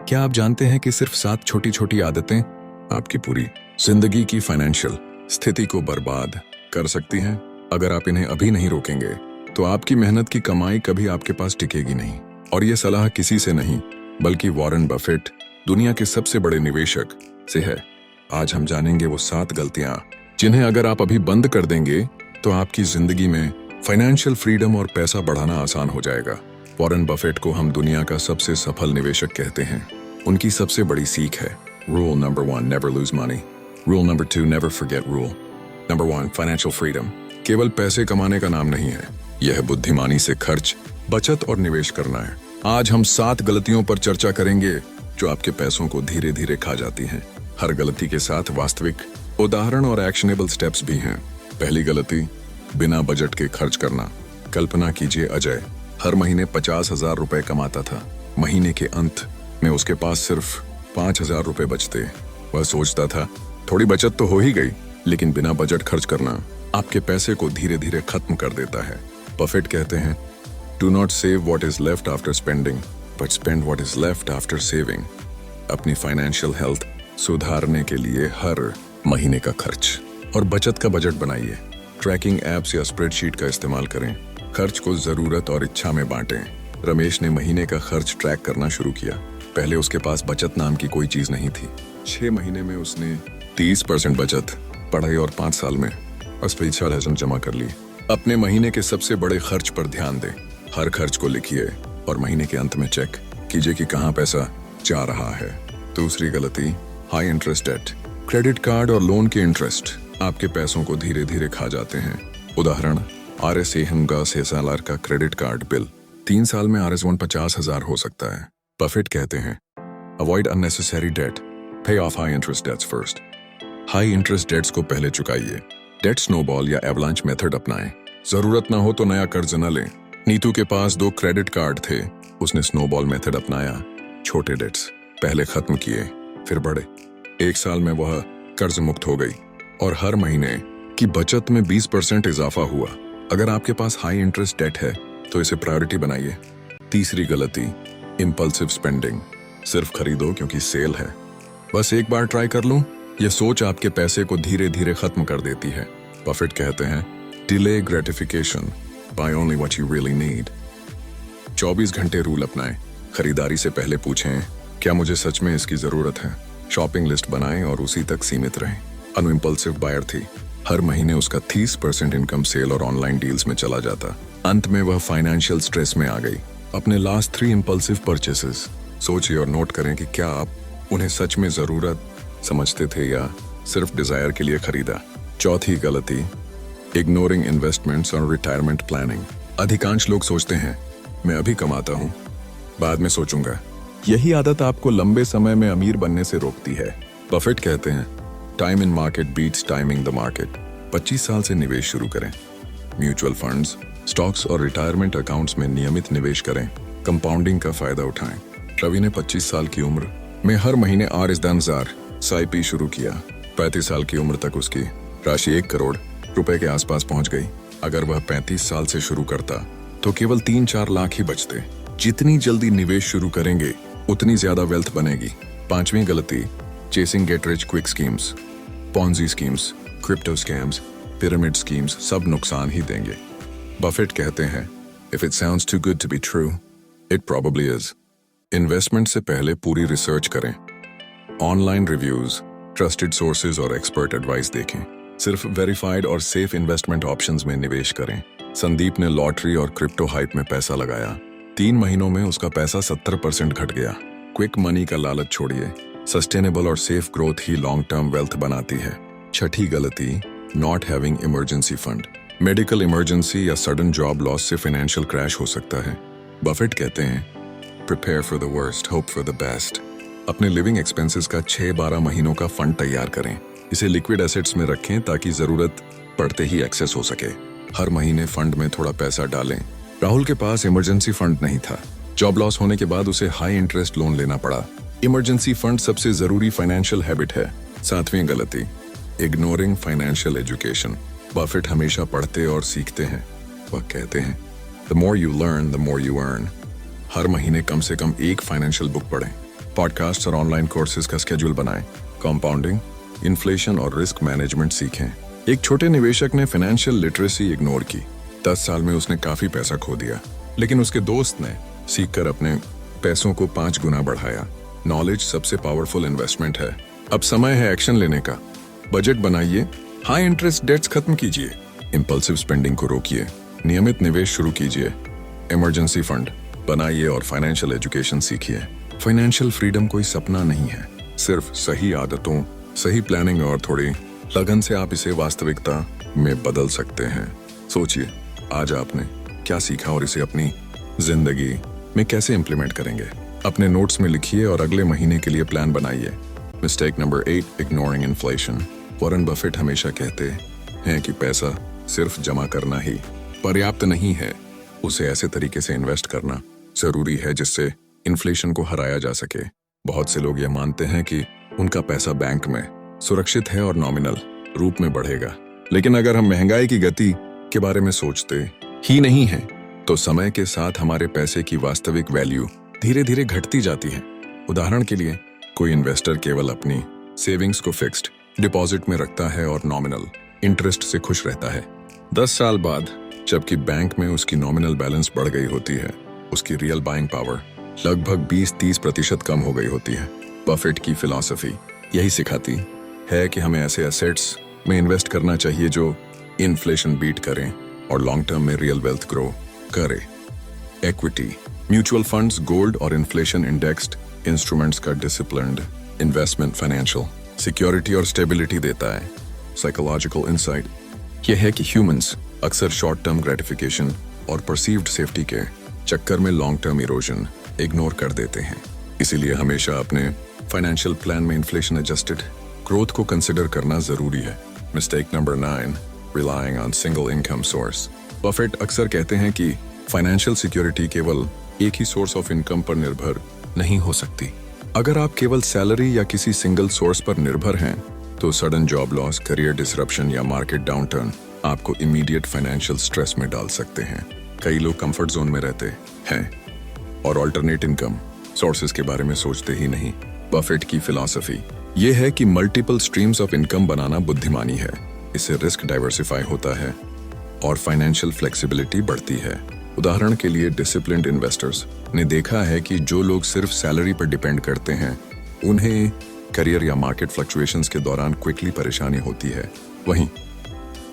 क्या आप जानते हैं कि सिर्फ 7 छोटी छोटी आदतें आपकी पूरी जिंदगी की फाइनेंशियल स्थिति को बर्बाद कर सकती हैं? अगर आप इन्हें अभी नहीं रोकेंगे तो आपकी मेहनत की कमाई कभी आपके पास टिकेगी नहीं। और ये सलाह किसी से नहीं बल्कि वॉरेन बफेट, दुनिया के सबसे बड़े निवेशक से है। आज हम जानेंगे वो 7 गलतियां जिन्हें अगर आप अभी बंद कर देंगे तो आपकी जिंदगी में फाइनेंशियल फ्रीडम और पैसा बढ़ाना आसान हो जाएगा। वॉरेन बफेट को हम दुनिया का सबसे सफल निवेशक कहते हैं। उनकी सबसे बड़ी सीख है rule number 1, never lose money. Rule number 2, never forget rule number 1, financial freedom केवल पैसे कमाने का नाम नहीं है, यह है बुद्धिमानी से खर्च, बचत और निवेश करना है। आज हम 7 गलतियों पर चर्चा करेंगे जो आपके पैसों को धीरे धीरे खा जाती हैं। हर गलती के साथ वास्तविक उदाहरण और एक्शनेबल स्टेप्स भी हैं। पहली गलती, बिना बजट के खर्च करना। कल्पना कीजिए, अजय हर महीने 50,000 रुपए कमाता था। महीने के अंत में उसके पास सिर्फ 5,000 रुपए बचते। वह सोचता था थोड़ी बचत तो हो ही गई, लेकिन बिना बजट खर्च करना आपके पैसे को धीरे धीरे खत्म कर देता है। बफेट कहते हैं, do not save what is left after spending but spend what is left after saving. अपनी फाइनेंशियल हेल्थ सुधारने के लिए हर महीने का खर्च और बचत का बजट बनाइए। ट्रैकिंग एप्स या स्प्रेडशीट का इस्तेमाल करें। खर्च को जरूरत और इच्छा में बांटें। रमेश ने महीने का खर्च ट्रैक करना शुरू किया। पहले उसके पास बचत नाम की कोई चीज नहीं थी। 6 महीने में उसने 30% बचत, पढ़ाई और 5 साल में 80,000 जमा कर ली। अपने महीने के सबसे बड़े खर्च पर ध्यान दें। हर खर्च को लिखिए और महीने के अंत में चेक कीजिए कि कहाँ पैसा जा रहा है। दूसरी गलती, high interest debt. Credit card और लोन के इंटरेस्ट आपके पैसों को धीरे धीरे खा जाते हैं। उदाहरण, RS Hemga 6 साल का क्रेडिट कार्ड बिल 3 साल में RS 50,000 हो सकता है। बफेट कहते हैं, avoid unnecessary debt, pay off high interest debts first. High interest debts को पहले चुकाइए। डेट स्नोबॉल या एवलांच मेथड अपनाएं। जरूरत ना हो तो नया कर्ज न लें। नीतू के पास 2 क्रेडिट कार्ड थे, उसने स्नोबॉल मेथड अपनाया। छोटे डेट्स पहले खत्म किए, फिर बड़े। 1 साल में वह कर्ज मुक्त हो गई और हर महीने की बचत में 20% इजाफा हुआ। अगर आपके पास हाई इंटरेस्ट डेट है तो इसे प्रायोरिटी बनाइए। तीसरी गलती, इंपल्सिव स्पेंडिंग। सिर्फ खरीदो क्योंकि सेल है, बस एक बार ट्राई कर लूं, यह सोच आपके पैसे को धीरे धीरे खत्म कर देती है। बफेट कहते हैं, delay gratification, buy only what you really need. 24 घंटे रूल अपनाएं। खरीदारी से पहले पूछें, क्या मुझे सच में इसकी जरूरत है? शॉपिंग लिस्ट बनाएं और उसी तक सीमित रहें। अनु इंपल्सिव बायर थी। हर महीने उसका 30% इनकम सेल और ऑनलाइन डील्स में चला जाता। अंत में वह फाइनेंशियल स्ट्रेस में आ गई। अपने लास्ट 3 इंपल्सिव परचेसेस सोचिए और नोट करें कि क्या आप उन्हें सच में जरूरत समझते थे या सिर्फ डिजायर के लिए खरीदा। चौथी गलती, इग्नोरिंग इन्वेस्टमेंट्स और रिटायरमेंट प्लानिंग। अधिकांश लोग सोचते हैं, मैं अभी कमाता हूँ, बाद में सोचूंगा। यही आदत आपको लंबे समय में अमीर बनने से रोकती है। बफेट कहते हैं, time in market beats timing the market. 25 साल से निवेश शुरू करें। म्यूचुअल फंड्स, स्टॉक्स और रिटायरमेंट अकाउंट्स में नियमित निवेश करें। कंपाउंडिंग का फायदा उठाएं। रवि ने 25 साल की उम्र में हर महीने RS 10,000 SIP शुरू किया। 35 साल की उम्र तक उसकी राशि 1 करोड़ रुपए के आसपास पहुंच गई। अगर वह 35 साल से शुरू करता तो केवल 3-4 लाख ही बचते। जितनी जल्दी निवेश शुरू करेंगे उतनी ज्यादा वेल्थ बनेगी। 5वीं गलती, chasing get rich quick schemes. Ponzi schemes, crypto scams, pyramid schemes सब नुकसान ही देंगे। बफेट कहते हैं, if it sounds too good to be true, it probably is. Investment से पहले पूरी रिसर्च करें। ऑनलाइन रिव्यूज, ट्रस्टेड सोर्सेज और एक्सपर्ट एडवाइस देखें। सिर्फ वेरीफाइड और सेफ इन्वेस्टमेंट ऑप्शंस में निवेश करें। संदीप ने लॉटरी और क्रिप्टो हाइप में पैसा लगाया। 3 महीनों में उसका पैसा 70% घट गया। क्विक मनी का लालच छोड़िए। सस्टेनेबल और सेफ ग्रोथ ही लॉन्ग टर्म वेल्थ बनाती है। छठी गलती, not having emergency fund. Medical emergency या सडन जॉब लॉस से फाइनेंशियल क्रैश हो सकता है। बफेट कहते हैं, prepare for the worst, hope for the best. अपने लिविंग एक्सपेंसेस का 6-12 महीनों का फंड तैयार करें। इसे लिक्विड एसेट्स में रखें ताकि जरूरत पड़ते ही एक्सेस हो सके। हर महीने फंड में थोड़ा पैसा डालें। राहुल के पास इमरजेंसी फंड नहीं था। जॉब लॉस होने के बाद उसे हाई इंटरेस्ट लोन लेना पड़ा। इमरजेंसी फंड सबसे जरूरी फाइनेंशियल हैबिट है। 7वीं गलती, इग्नोरिंग फाइनेंशियल एजुकेशन। बफेट हमेशा पढ़ते और सीखते हैं। वह कहते हैं, the more you learn the more you earn. हर महीने कम से कम एक फाइनेंशियल बुक पढ़ें। पॉडकास्ट और ऑनलाइन कोर्सेज का स्केड्यूल बनाएं, कंपाउंडिंग, इन्फ्लेशन और रिस्क मैनेजमेंट सीखें। एक छोटे निवेशक ने फाइनेंशियल लिटरेसी इग्नोर की। 10 साल में उसने काफी पैसा खो दिया, लेकिन उसके दोस्त ने सीखकर अपने पैसों को 5 गुना बढ़ाया। नॉलेज सबसे पावरफुल इन्वेस्टमेंट है। अब समय है एक्शन लेने का। बजट बनाइए, हाई इंटरेस्ट डेट्स खत्म कीजिए, इंपल्सिव स्पेंडिंग को रोकिए, नियमित निवेश शुरू कीजिए, इमरजेंसी फंड बनाइए और फाइनेंशियल एजुकेशन सीखिए। फाइनेंशियल फ्रीडम कोई सपना नहीं है, सिर्फ सही आदतों, सही प्लानिंग और थोड़ी लगन से आप इसे वास्तविकता में बदल सकते हैं। सोचिए, आज आपने क्या सीखा और इसे अपनी जिंदगी में कैसे इंप्लीमेंट करेंगे। अपने नोट्स में लिखिए और अगले महीने के लिए प्लान बनाइए। Mistake number 8, ignoring inflation. Warren Buffett हमेशा कहते हैं कि पैसा सिर्फ जमा करना ही पर्याप्त नहीं है, उसे ऐसे तरीके से इन्वेस्ट करना जरूरी है जिससे इन्फ्लेशन को हराया जा सके। बहुत से लोग यह मानते हैं कि उनका पैसा बैंक में सुरक्षित है और नॉमिनल रूप में बढ़ेगा, लेकिन अगर हम महंगाई की गति के बारे में सोचते ही नहीं हैं, तो समय के साथ हमारे पैसे की वास्तविक वैल्यू धीरे धीरे घटती जाती है। उदाहरण के लिए, कोई इन्वेस्टर केवल अपनी सेविंग्स को फिक्स्ड डिपॉजिट में रखता है और नॉमिनल इंटरेस्ट से खुश रहता है। 10 साल बाद जबकि बैंक में उसकी नॉमिनल बैलेंस बढ़ गई होती है, उसकी रियल बाइंग पावर लगभग 20-30% कम हो गई होती है। बफेट की फिलॉसफी यही सिखाती है कि हमें ऐसे एसेट्स में इन्वेस्ट करना चाहिए जो इन्फ्लेशन बीट करें और लॉन्ग टर्म में रियल वेल्थ ग्रो करे। इक्विटी, म्यूचुअल फंड्स, गोल्ड और इन्फ्लेशन इंडेक्स्ड इंस्ट्रूमेंट्स का डिसिप्लिन्ड इन्वेस्टमेंट फाइनेंशियल सिक्योरिटी और स्टेबिलिटी देता है। साइकोलॉजिकल इंसाइट यह है कि ह्यूमंस अक्सर शॉर्ट टर्म ग्रेटिफिकेशन और परसीव्ड सेफ्टी के चक्कर में लॉन्ग टर्म इरोजन इग्नोर कर देते हैं। इसीलिए हमेशा अपने फाइनेंशियल प्लान में इन्फ्लेशन एडजस्टेड ग्रोथ को कंसिडर करना जरूरी है। Mistake number 9, relying on single income source. Buffett अक्सर कहते हैं कि फाइनेंशियल सिक्योरिटी केवल एक ही सोर्स ऑफ इनकम पर निर्भर नहीं हो सकती। अगर आप केवल सैलरी या किसी सिंगल सोर्स पर निर्भर हैं, तो sudden job loss, career disruption या मार्केट डाउनटर्न आपको इमीडिएट फाइनेंशियल स्ट्रेस में डाल सकते हैं। कई लोग कंफर्ट जोन में रहते हैं और ऑल्टरनेट इनकम सोर्सेज के बारे में सोचते ही नहीं। बफेट की फिलॉसफी ये है कि मल्टीपल स्ट्रीम्स ऑफ इनकम बनाना बुद्धिमानी है। इससे रिस्क डाइवर्सिफाई होता है और फाइनेंशियल फ्लेक्सिबिलिटी बढ़ती है। उदाहरण के लिए, डिसिप्लिन्ड इन्वेस्टर्स ने देखा है कि जो लोग सिर्फ सैलरी पर डिपेंड करते हैं, उन्हें करियर या मार्केट फ्लक्चुएशंस के दौरान क्विकली परेशानी होती है। वहीं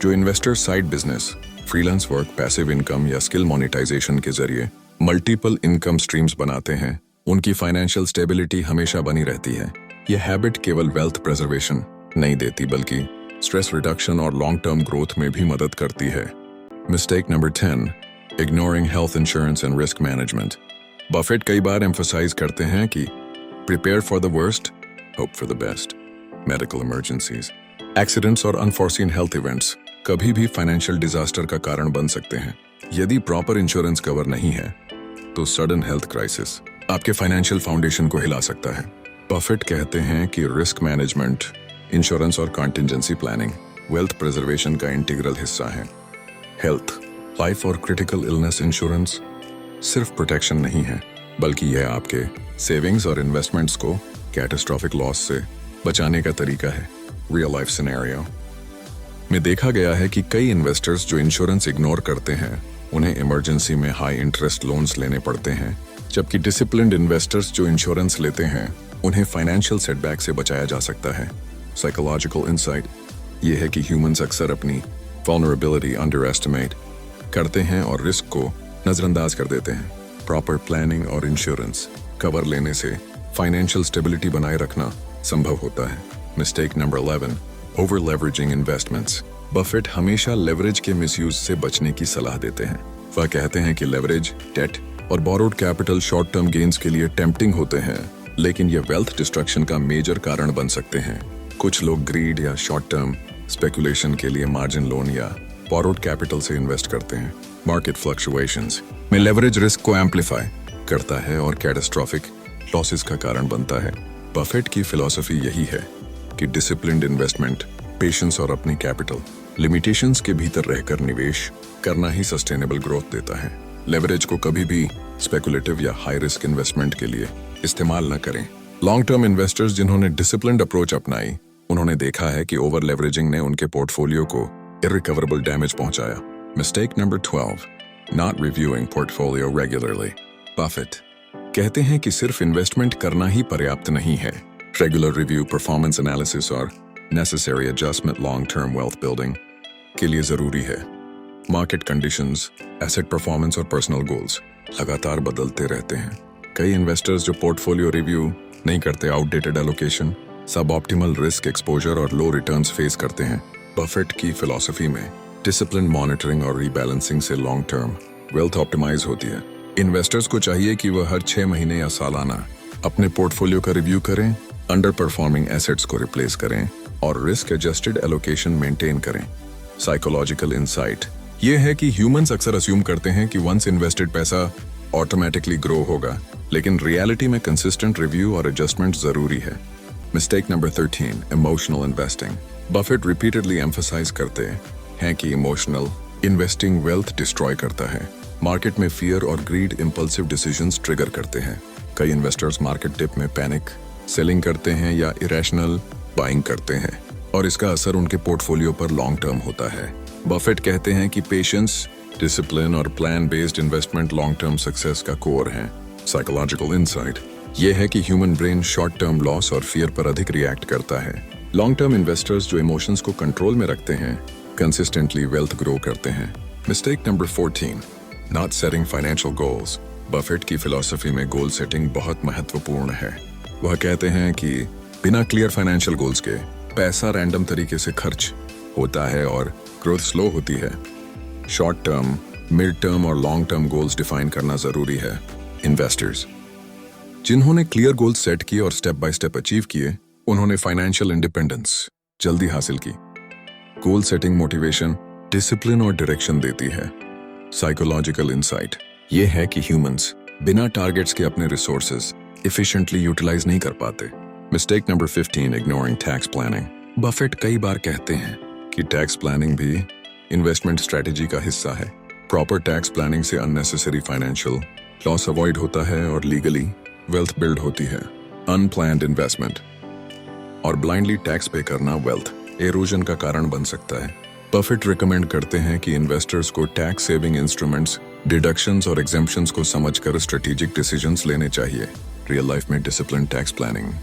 जो investors side business, freelance work, passive income या स्किल मोनेटाइजेशन के जरिए मल्टीपल इनकम स्ट्रीम्स बनाते हैं, उनकी फाइनेंशियल स्टेबिलिटी हमेशा बनी रहती है। यह हैबिट केवल वेल्थ प्रिजर्वेशन नहीं देती, बल्कि स्ट्रेस रिडक्शन और लॉन्ग टर्म ग्रोथ में भी मदद करती है। Mistake number 10, ignoring health insurance and risk management. Buffett कई बार एम्फसाइज करते हैं कि prepare for the worst, hope for the best. Medical emergencies, accidents और अनफोर्सीन हेल्थ इवेंट्स कभी भी फाइनेंशियल डिजास्टर का कारण बन सकते हैं। यदि प्रॉपर इंश्योरेंस कवर नहीं है, तो सडन हेल्थ क्राइसिस आपके फाइनेंशियल फाउंडेशन को हिला सकता है। बफेट कहते हैं कि रिस्क मैनेजमेंट, इंश्योरेंस और कॉन्टिजेंसी प्लानिंग वेल्थ प्रिजर्वेशन का इंटीग्रल हिस्सा है। हेल्थ, लाइफ और क्रिटिकल इलनेस इंश्योरेंस सिर्फ प्रोटेक्शन नहीं है, बल्कि यह आपके सेविंग्स और इन्वेस्टमेंट्स को कैटास्ट्रॉफिक लॉस से बचाने का तरीका है। रियल लाइफ सिनेरियो में देखा गया है कि कई इन्वेस्टर्स जो इंश्योरेंस इग्नोर करते हैं, उन्हें इमरजेंसी में हाई इंटरेस्ट लोन्स लेने पड़ते हैं, जबकि डिसिप्लिन्ड इन्वेस्टर्स जो इंश्योरेंस लेते हैं, उन्हें फाइनेंशियल सेटबैक से बचाया जा सकता है। साइकोलॉजिकल इंसाइट ये है कि ह्यूमंस अक्सर अपनी वल्नरेबिलिटी अंडर एस्टिमेट करते हैं और रिस्क को नजरअंदाज कर देते हैं। प्रॉपर प्लानिंग और इंश्योरेंस कवर लेने से फाइनेंशियल स्टेबिलिटी बनाए रखना संभव होता है। Mistake number 11, over leveraging investments. Buffett हमेशा लेवरेज के मिसयूज से बचने की सलाह देते हैं। वह कहते हैं कि लेवरेज, डेट और borrowed capital short term gains के लिए टेम्पटिंग होते हैं, लेकिन ये वेल्थ डिस्ट्रक्शन का मेजर कारण बन सकते हैं। कुछ लोग ग्रीड या शॉर्ट टर्म स्पेकुलेशन के लिए मार्जिन लोन या बोरोड कैपिटल से इन्वेस्ट करते हैं। मार्केट फ्लक्चुएशंस में लेवरेज रिस्क को एम्पलीफाई करता है और कैटास्ट्रॉफिक लॉसेस का कारण बनता है। बफेट की फिलॉसफी यही है कि डिसिप्लिन्ड इन्वेस्टमेंट, पेशेंस और अपनी कैपिटल लिमिटेशंस के भीतर रहकर निवेश करना ही सस्टेनेबल ग्रोथ देता है। लेवरेज को कभी भी स्पेकुलेटिव या हाई रिस्क इन्वेस्टमेंट के लिए इस्तेमाल न करें। लॉन्ग टर्म इन्वेस्टर्स जिन्होंने डिसिप्लिन्ड अप्रोच अपनाई, उन्होंने देखा है कि ओवर लेवरेजिंग ने उनके पोर्टफोलियो को इरिकवरेबल डैमेज पहुंचाया। Mistake number 12, not reviewing portfolio regularly. Buffett कहते हैं कि सिर्फ इन्वेस्टमेंट करना ही पर्याप्त नहीं है। रेगुलर रिव्यू, परफॉर्मेंस एनालिसिस और necessary adjustment long term wealth building के लिए जरूरी है। मार्केट कंडीशंस, एसेट परफॉर्मेंस और पर्सनल गोल्स लगातार बदलते रहते हैं। कई इन्वेस्टर्स जो पोर्टफोलियो रिव्यू नहीं करते, आउटडेटेड एलोकेशन, सब ऑप्टिमल रिस्क एक्सपोजर और लो रिटर्न्स फेस करते हैं। बफेट की फिलॉसफी में डिसिप्लिन मॉनिटरिंग और रीबैलेंसिंग से लॉन्ग टर्म वेल्थ ऑप्टिमाइज होती है। इन्वेस्टर्स को चाहिए कि वह हर 6 महीने या सालाना अपने पोर्टफोलियो का रिव्यू करें, अंडर परफॉर्मिंग एसेट्स को रिप्लेस करें और रिस्क एडजस्टेड एलोकेशन मेंटेन करें। साइकोलॉजिकल इंसाइट ये है कि ह्यूमंस अक्सर अस्यूम करते हैं कि वंस इन्वेस्टेड पैसा ऑटोमेटिकली ग्रो होगा, लेकिन रियलिटी में कंसिस्टेंट रिव्यू और एडजस्टमेंट जरूरी है। Mistake number 13, emotional investing. Buffett repeatedly emphasize करते हैं कि इमोशनल इन्वेस्टिंग वेल्थ डिस्ट्रॉय करता है। मार्केट में फियर और ग्रीड इंपल्सिव डिसीजंस ट्रिगर करते हैं। कई इन्वेस्टर्स मार्केट डिप में पैनिक सेलिंग करते हैं या इरेशनल बाइंग करते हैं और इसका असर उनके पोर्टफोलियो पर लॉन्ग टर्म होता है। बफेट कहते हैं कि पेशेंस, डिसिप्लिन और plan based investment long term success का कोर है। साइकोलॉजिकल इंसाइट ये है कि human brain short term loss और फियर पर अधिक रिएक्ट करता है। लॉन्ग टर्म इन्वेस्टर्स जो इमोशंस को कंट्रोल में रखते हैं, कंसिस्टेंटली वेल्थ ग्रो करते हैं। Mistake number 14, not setting financial goals. Buffett की फिलॉसफी में गोल सेटिंग बहुत महत्वपूर्ण है। वह कहते हैं कि बिना क्लियर फाइनेंशियल गोल्स के पैसा रैंडम तरीके से खर्च होता है और ग्रोथ स्लो होती है। शॉर्ट टर्म, मिड टर्म और लॉन्ग टर्म गोल्स डिफाइन करना जरूरी है। इन्वेस्टर्स जिन्होंने क्लियर गोल्स सेट किए और स्टेप बाय स्टेप अचीव किए, उन्होंने फाइनेंशियल इंडिपेंडेंस जल्दी हासिल की। गोल सेटिंग मोटिवेशन, डिसिप्लिन और डायरेक्शन देती है। साइकोलॉजिकल इंसाइट ये है कि ह्यूमंस बिना टारगेट्स के अपने रिसोर्सेज एफिशिएंटली यूटिलाइज नहीं कर पाते। Mistake number 15, ignoring tax planning. Buffett कई बार कहते हैं कि टैक्स प्लानिंग भी इन्वेस्टमेंट स्ट्रेटेजी का हिस्सा है। प्रॉपर टैक्स प्लानिंग से अननेसेसरी फाइनेंशियल लॉस अवॉइड होता है और लीगली वेल्थ बिल्ड होती है। अनप्लान्ड इन्वेस्टमेंट और ब्लाइंडली टैक्स पे करना वेल्थ एरोजन का कारण बन सकता है। बफेट रिकमेंड करते हैं कि इन्वेस्टर्स को टैक्स सेविंग इंस्ट्रूमेंट्स, डिडक्शंस और एग्जेम्पशंस को समझकर स्ट्रेटेजिक डिसीजंस लेने चाहिए। रियल लाइफ में डिसिप्लिन टैक्स प्लानिंग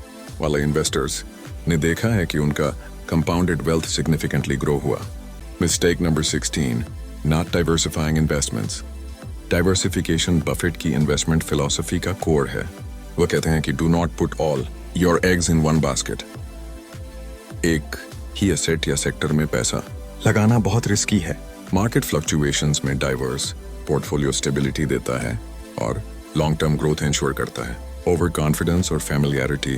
वाले इन्वेस्टर्स ने देखा है कि उनका कंपाउंडेड वेल्थ सिग्निफिकेंटली ग्रो हुआ। Mistake number 16, not diversifying investments. Diversification Buffett की इन्वेस्टमेंट फिलॉसफी का कोर है। वो कहते हैं कि do not put all your eggs in one basket. एक ही एसेट या सेक्टर में पैसा लगाना बहुत रिस्की है। मार्केट फ्लक्चुएशंस में डाइवर्स पोर्टफोलियो स्टेबिलिटी देता है और लॉन्ग टर्म ग्रोथ इंश्योर करता है। ओवर कॉन्फिडेंस और फैमिलियरिटी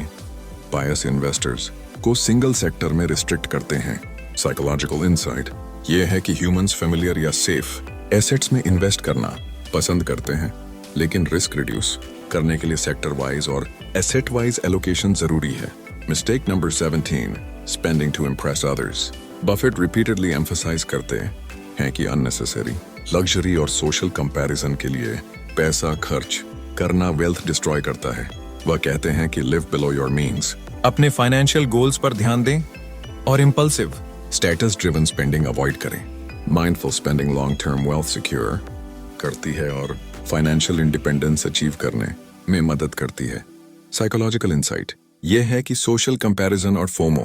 बायस इन्वेस्टर्स को सिंगल सेक्टर में रिस्ट्रिक्ट करते हैं। साइकोलॉजिकल इंसाइट ये है कि ह्यूमंस फेमिलियर या सेफ एसेट्स में इन्वेस्ट करना पसंद करते हैं, लेकिन रिस्क रिड्यूस करने के लिए सेक्टर वाइज और एसेट वाइज एलोकेशन जरूरी है। Mistake number 17, spending to impress others. Buffett repeatedly emphasize करते हैं कि अननेसेसरी लग्जरी और सोशल कंपैरिजन के लिए पैसा खर्च करना वेल्थ डिस्ट्रॉय करता है। वह कहते हैं कि लिव बिलो योर मीन्स, अपने फाइनेंशियल गोल्स पर ध्यान दें और impulsive status driven spending avoid करें। Mindful spending long term wealth secure करती है और फाइनेंशियल इंडिपेंडेंस अचीव करने में मदद करती है। साइकोलॉजिकल इंसाइट यह है कि सोशल कंपैरिजन और FOMO,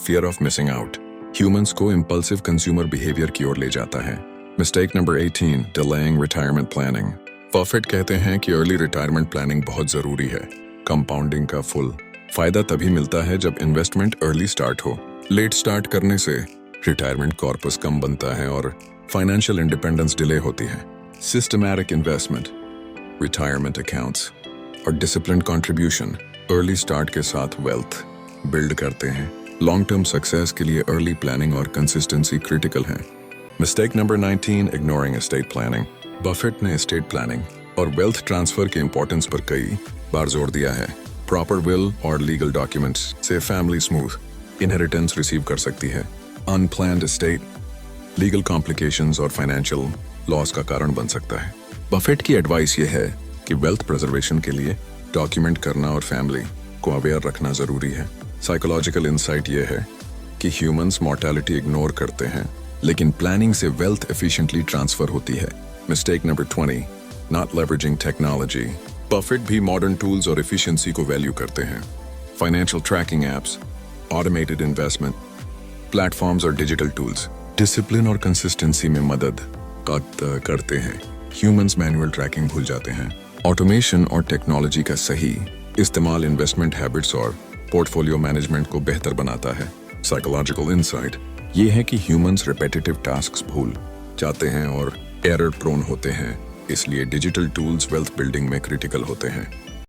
fear of missing out, humans को इम्पल्सिव कंज्यूमर बिहेवियर की ओर ले जाता है। Mistake number 18, delaying retirement planning. Buffett कहते हैं कि अर्ली रिटायरमेंट प्लानिंग बहुत जरूरी है। कंपाउंडिंग का फुल फायदा तभी मिलता है जब इन्वेस्टमेंट अर्ली स्टार्ट हो। लेट स्टार्ट करने से रिटायरमेंट कॉर्पस कम बनता है और फाइनेंशियल इंडिपेंडेंस डिले होती है। सिस्टमैटिक इन्वेस्टमेंट, रिटायरमेंट अकाउंट्स और डिसिप्लिन कंट्रीब्यूशन अर्ली स्टार्ट के साथ वेल्थ बिल्ड करते हैं। लॉन्ग टर्म सक्सेस के लिए अर्ली प्लानिंग और कंसिस्टेंसी क्रिटिकल है। Mistake number 19, ignoring estate planning. Buffett ने एस्टेट प्लानिंग और वेल्थ ट्रांसफर के इंपॉर्टेंस पर कई बार जोर दिया है। प्रॉपर विल और लीगल डॉक्यूमेंट्स से फैमिली स्मूथ इनहेरिटेंस रिसीव कर सकती है। अनप्लान्ड एस्टेट लीगल कॉम्प्लिकेशंस और फाइनेंशियल लॉस का कारण बन सकता है। बफेट की एडवाइस ये है कि वेल्थ प्रिजर्वेशन के लिए डॉक्यूमेंट करना और फैमिली को अवेयर रखना जरूरी है। साइकोलॉजिकल इंसाइट ये है कि ह्यूमंस मॉर्टैलिटी इग्नोर करते हैं, लेकिन प्लानिंग से वेल्थ एफिशिएंटली ट्रांसफर होती है। Mistake number 20, not leveraging technology. Buffett भी मॉडर्न टूल्स और एफिशिएंसी को वैल्यू करते हैं। Financial tracking apps, automated investment platforms और डिजिटल टूल्स डिसिप्लिन और कंसिस्टेंसी में मदद करते हैं। ह्यूमंस मैनुअल ट्रैकिंग भूल जाते हैं। ऑटोमेशन और टेक्नोलॉजी का सही इस्तेमाल इन्वेस्टमेंट हैबिट्स और पोर्टफोलियो मैनेजमेंट को बेहतर बनाता है। साइकोलॉजिकल इंसाइट ये है कि ह्यूमंस रिपीटेटिव टास्क्स भूल जाते हैं और एरर प्रोन होते हैं, इसलिए डिजिटल टूल्स वेल्थ बिल्डिंग में क्रिटिकल होते हैं।